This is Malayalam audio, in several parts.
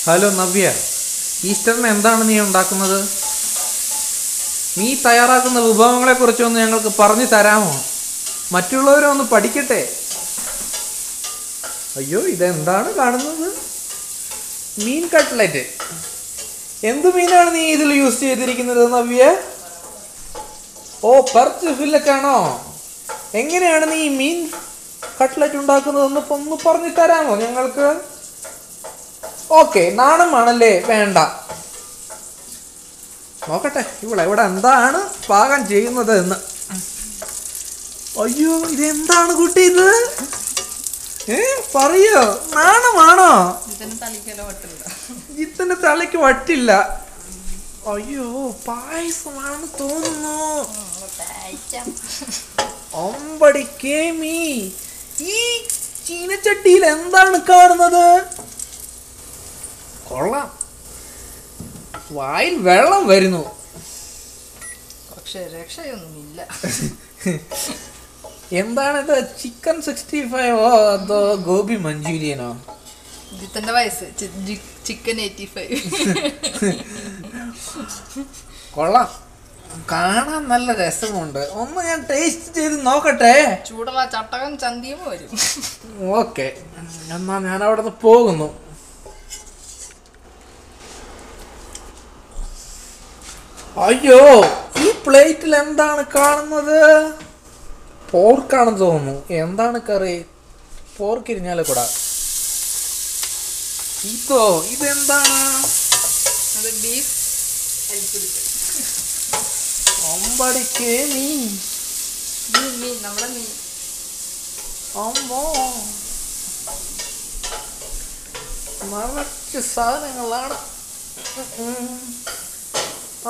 ഹലോ നവ്യ, ഈസ്റ്ററിന് എന്താണ് നീ ഉണ്ടാക്കുന്നത്? നീ തയ്യാറാക്കുന്ന വിഭവങ്ങളെക്കുറിച്ചൊന്ന് ഞങ്ങൾക്ക് പറഞ്ഞു തരാമോ? മറ്റുള്ളവരൊന്ന് പഠിക്കട്ടെ. അയ്യോ, ഇതെന്താണ് കാണുന്നത്? മീൻ കട്ട്ലറ്റ്. എന്ത് മീനാണ് നീ ഇതിൽ യൂസ് ചെയ്തിരിക്കുന്നത് നവ്യ? ഓ, പെർച്ച് ഫില്ലറ്റ് ആണോ? എങ്ങനെയാണ് നീ മീൻ കട്ട്ലറ്റ് ഉണ്ടാക്കുന്നതെന്ന് ഒന്ന് പറഞ്ഞു തരാമോ ഞങ്ങൾക്ക്? ഓക്കെ, നാണമാണല്ലേ? വേണ്ട, നോക്കട്ടെ ഇവിടെ എന്താണ് പാകം ചെയ്യുന്നത് എന്ന്. അയ്യോ, ഇതെന്താണ് കുട്ടി ഇത്? പറയോ, നാണമാണോ? ഇതിന്റെ തലയ്ക്ക് വട്ടില്ല. അയ്യോ, പായസമാണെന്ന് തോന്നുന്നു. അമ്പടി കേമി, ഈ ചീനച്ചട്ടിയിൽ എന്താണ് കാണുന്നത്? കൊള്ളാം, വായിൽ വെള്ളം വരുന്നു. പക്ഷെ രക്ഷയൊന്നുമില്ല. എന്താണിത്? ചിക്കൻ 65 അതോ ഗോബി മഞ്ചൂരിയനോ? ജിത്തന്റെ വയസ്സ് ചിക്കൻ 85. കൊള്ളാം, കാണാൻ നല്ല രസമുണ്ട്. ഒന്ന് ഞാൻ ടേസ്റ്റ് ചെയ്ത് നോക്കട്ടെ. ചൂടുള്ള ചട്ടകം ചന്തിയും വരും. ഓക്കെ, എന്നാ ഞാൻ അവിടെ നിന്ന് പോകുന്നു. അയ്യോ, ഈ പ്ലേറ്റിൽ എന്താണ് കാണുന്നത്? പോർക്കാണെന്ന് തോന്നുന്നു. എന്താണ് കറി? പോർക്ക് ഇരിഞ്ഞാലേ കൂടാ. ഇതെന്താണ്? ബീഫ് അമ്പടിക്കേ മീൻ. നമ്മുടെ മീൻ. അമ്മോ, നിറച്ച് സാധനങ്ങളാണ്.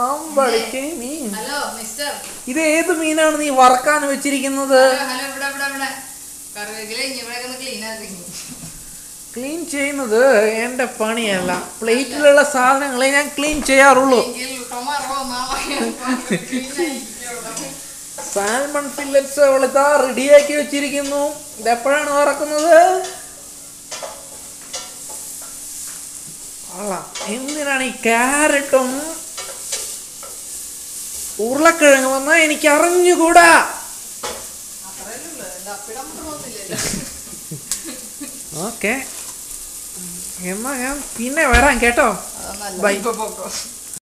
അമ്പടിക്കേ മീൻ. ഹലോ മിസ്റ്റർ, ഇത് ഏത് മീനാണ് നീ വറക്കാൻ വെച്ചിരിക്കുന്നത്? ക്ലീൻ ചെയ്യുന്നത് എന്റെ പണിയല്ല. പ്ലേറ്റിലുള്ള സാധനങ്ങളെ ഞാൻ ക്ലീൻ ചെയ്യാറുള്ളൂ. സാൽമൺ ഫില്ലറ്റ്സ് അവളിതാ റെഡിയാക്കി വെച്ചിരിക്കുന്നു. ഇതെപ്പോഴാണ് വറക്കുന്നത്? എന്തിനാണ് ഈ ക്യാരറ്റും ഉരുളക്കിഴങ്ങ് വന്നാ എനിക്ക് അറിഞ്ഞുകൂടാ. ഓക്കെ, എന്നാ ഞാൻ പിന്നെ വരാം കേട്ടോ. ബൈ.